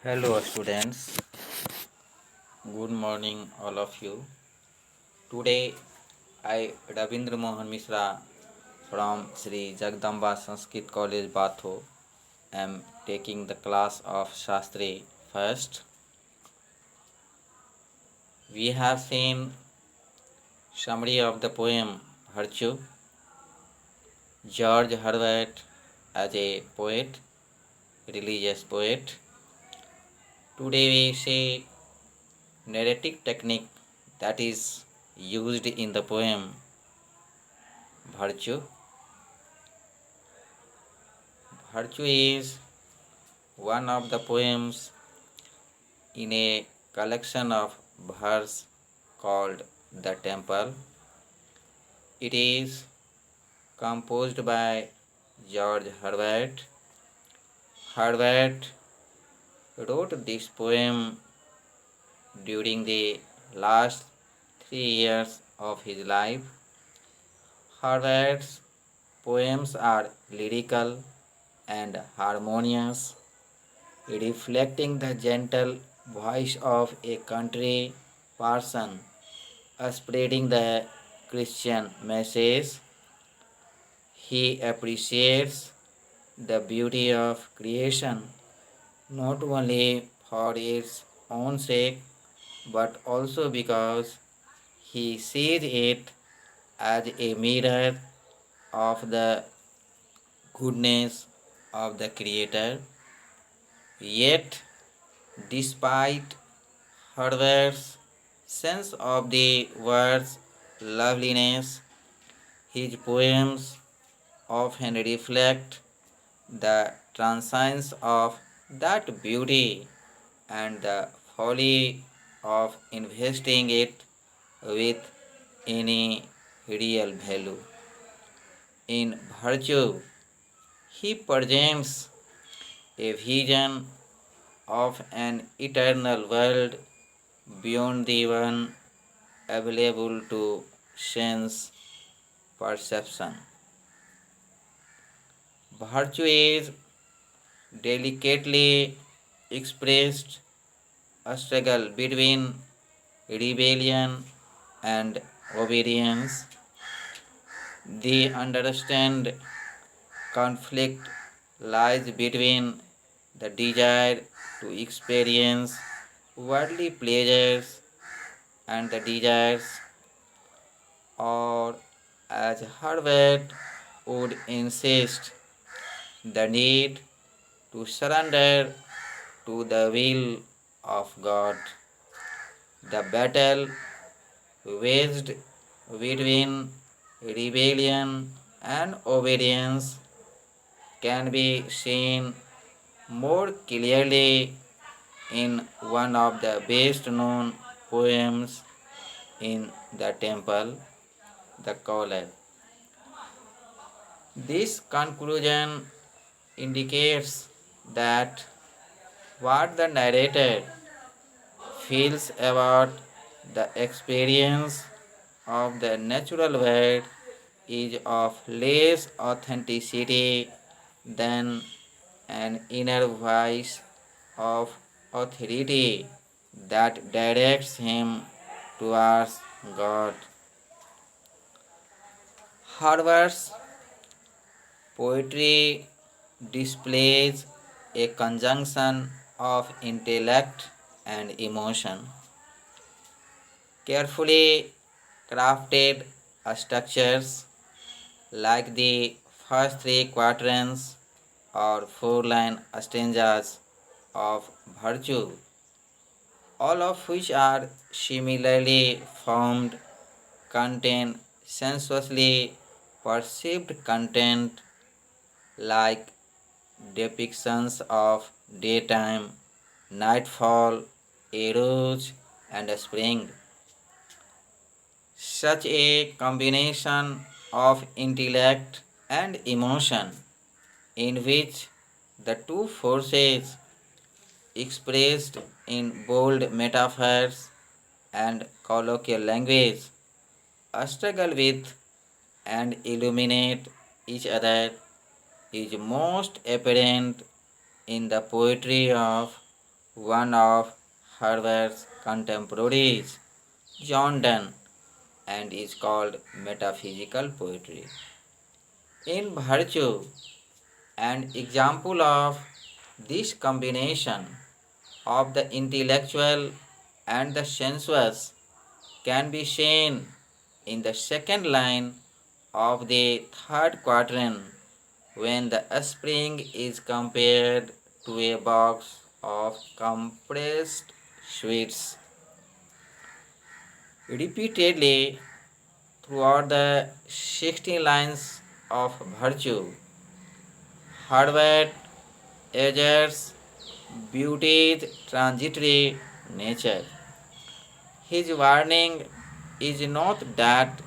Hello, students. Good morning, all of you. Today, I, Ravindra Mohan Mishra from Sri Jagdamba Sanskrit College, Batho, am taking the class of Shastri first. We have seen summary of the poem Virtue. George Herbert as a poet, religious poet. Today we see narrative technique that is used in the poem Virtue. Virtue is one of the poems in a collection of verse called The Temple. It is composed by George Herbert. Herbert wrote this poem during the last 3 years of his life. Herbert's poems are lyrical and harmonious, reflecting the gentle voice of a country person spreading the Christian message. He appreciates the beauty of creation not only for its own sake but also because he sees it as a mirror of the goodness of the Creator. Yet, despite Herbert's sense of the word's loveliness, his poems often reflect the transience of that beauty and the folly of investing it with any real value. In Virtue, he presents a vision of an eternal world beyond the one available to sense perception. Virtue is delicately expressed a struggle between rebellion and obedience. The understand conflict lies between the desire to experience worldly pleasures and the desires, or as Herbert would insist, the need to surrender to the will of God. The battle waged between rebellion and obedience can be seen more clearly in one of the best known poems in the temple, The College. This conclusion indicates that what the narrator feels about the experience of the natural world is of less authenticity than an inner voice of authority that directs him towards God. Harvard's poetry displays a conjunction of intellect and emotion. Carefully crafted structures like the first three quatrains or four-line stanzas of Virtue, all of which are similarly formed, contain sensuously perceived content like depictions of daytime, nightfall, a rose, and a spring. Such a combination of intellect and emotion, in which the two forces expressed in bold metaphors and colloquial language struggle with and illuminate each other, is most apparent in the poetry of one of Herbert's contemporaries, John Donne, and is called metaphysical poetry. In virtue, an example of this combination of the intellectual and the sensuous can be seen in the second line of the third quatrain when the spring is compared to a box of compressed sweets. Repeatedly throughout the 16 lines of virtue, Herbert urges beauty's transitory nature. His warning is not that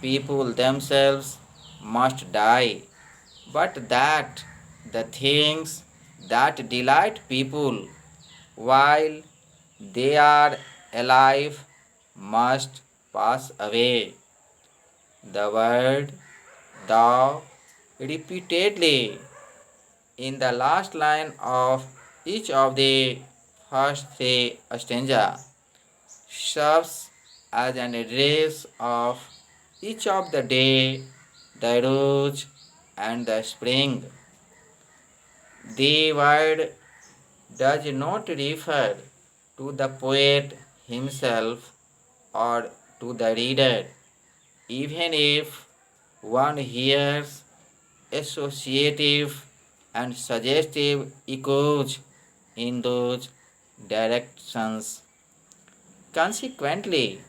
people themselves must die, but that the things that delight people while they are alive must pass away. The word thou repeatedly in the last line of each of the first three stanza serves as an address of each of the day, the rose, and the spring. The word does not refer to the poet himself or to the reader, even if one hears associative and suggestive echoes in those directions. Consequently,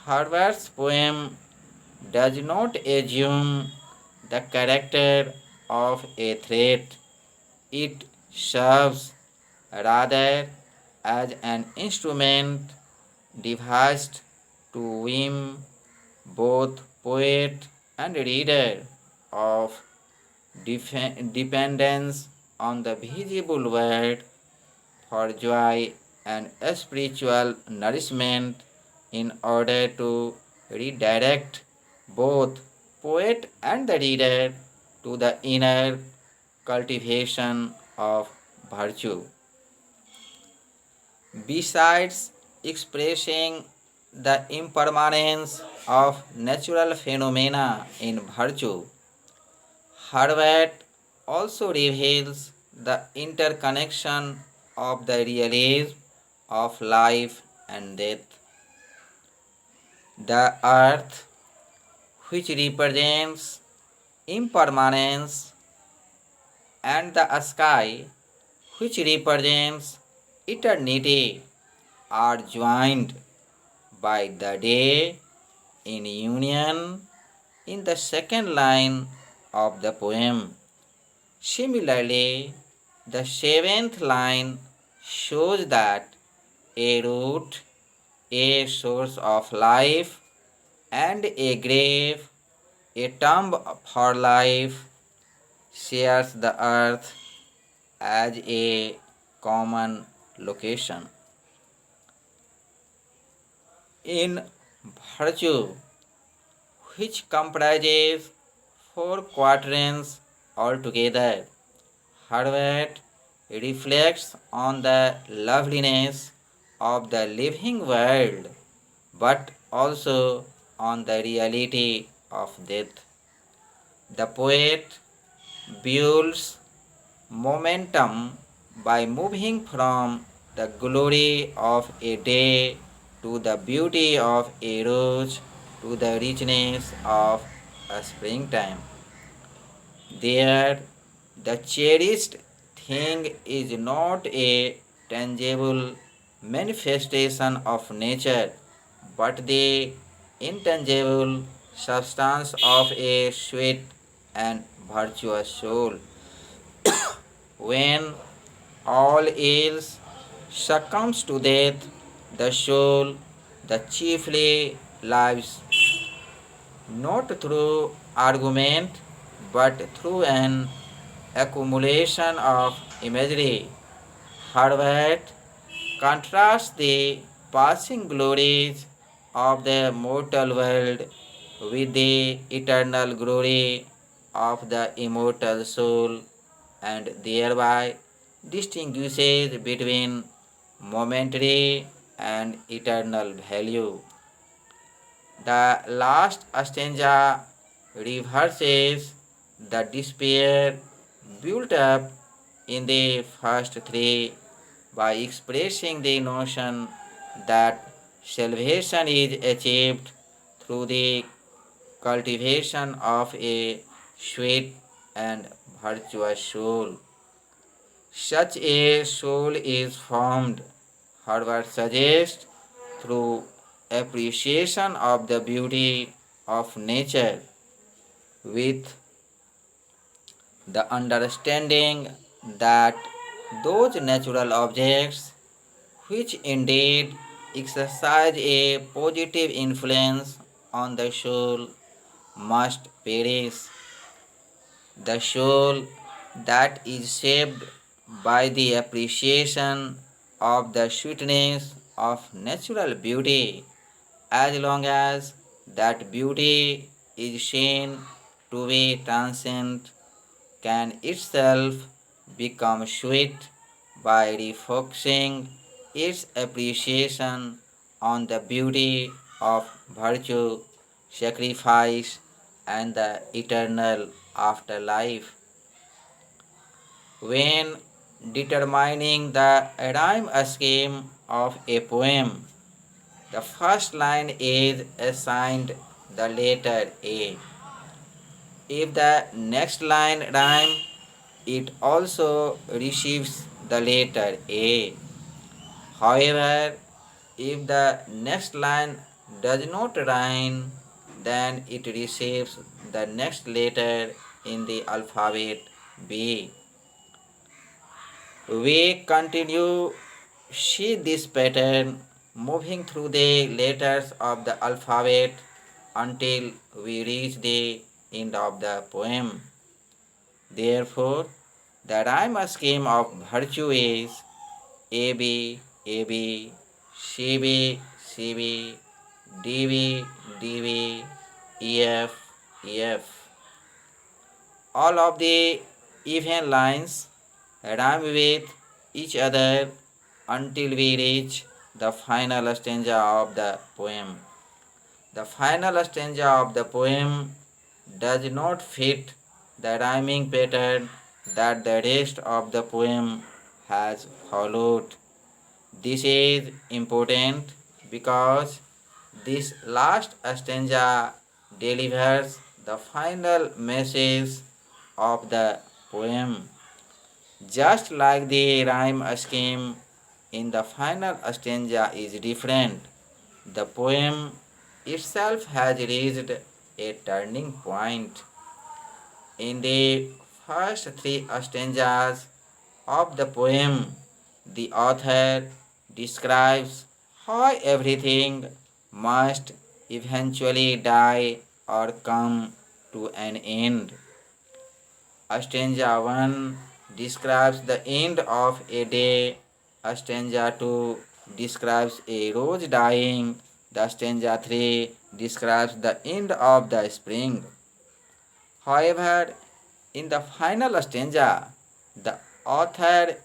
Herbert's poem does not assume the character of a threat. It serves rather as an instrument devised to win both poet and reader of dependence on the visible world for joy and spiritual nourishment in order to redirect both poet and the reader to the inner cultivation of virtue. Besides expressing the impermanence of natural phenomena in virtue, Herbert also reveals the interconnection of the realism of life and death. The earth, which represents impermanence, and the sky, which represents eternity, are joined by the day in union in the second line of the poem. Similarly, the seventh line shows that a root, a source of life, and a grave, a tomb for life, shares the earth as a common location. In virtue, which comprises four quatrains altogether, Herbert reflects on the loveliness of the living world, but also on the reality of death. The poet builds momentum by moving from the glory of a day to the beauty of a rose to the richness of a springtime. There, the cherished thing is not a tangible manifestation of nature, but the intangible substance of a sweet and virtuous soul. When all else succumbs to death, the soul, the chiefly lives not through argument but through an accumulation of imagery. Herbert contrasts the passing glories of the mortal world with the eternal glory of the immortal soul and thereby distinguishes between momentary and eternal value. The last stanza reverses the despair built up in the first three by expressing the notion that salvation is achieved through the cultivation of a sweet and virtuous soul. Such a soul is formed, Harvard suggests, through appreciation of the beauty of nature, with the understanding that those natural objects which indeed exercise a positive influence on the soul must perish. The soul that is shaped by the appreciation of the sweetness of natural beauty, as long as that beauty is seen to be transcendent, can itself become sweet by refocusing its appreciation on the beauty of virtue, sacrifice, and the eternal afterlife. When determining the rhyme scheme of a poem, the first line is assigned the letter A. If the next line rhyme, it also receives the letter A. However, if the next line does not rhyme, then it receives the next letter in the alphabet B. We continue see this pattern moving through the letters of the alphabet until we reach the end of the poem. Therefore, the rhyme scheme of virtue is AB, AB, CB, CB, DB, DB, EF, EF. All of the even lines rhyme with each other until we reach the final stanza of the poem. The final stanza of the poem does not fit the rhyming pattern that the rest of the poem has followed. This is important because this last stanza delivers the final message of the poem. Just like the rhyme scheme in the final stanza is different, the poem itself has reached a turning point. In the first three stanzas of the poem, the author describes how everything must eventually die or come to an end. Stanza 1 describes the end of a day. Stanza 2 describes a rose dying. The stanza 3 describes the end of the spring. However, in the final stanza, the author